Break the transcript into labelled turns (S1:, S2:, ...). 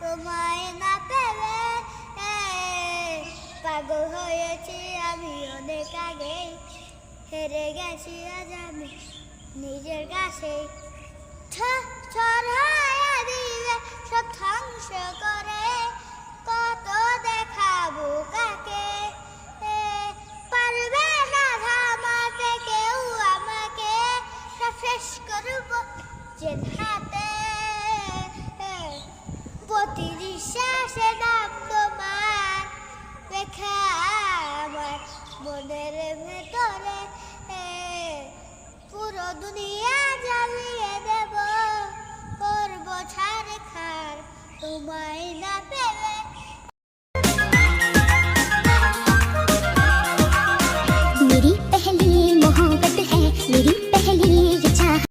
S1: তোমায় না পেলে পাগল হয়েছি আমি অনেক আগে, হেরে গেছি আজ আমি নিজের কাছে। ছড়ায়া দিলে সব ধ্বংস করে, কত দেখাবো কাকে, পারবে না থামাতে কেউ আমাকে, সব শেষ করবো যে হাতে। প্রতি নিঃশ্বাসে নাম তোমার লেখা আমার মনের ভেতরে, পুরো দুনিয়া জ্বালিয়ে দেব, করবো ছাড়খার তোমায় না পেলে।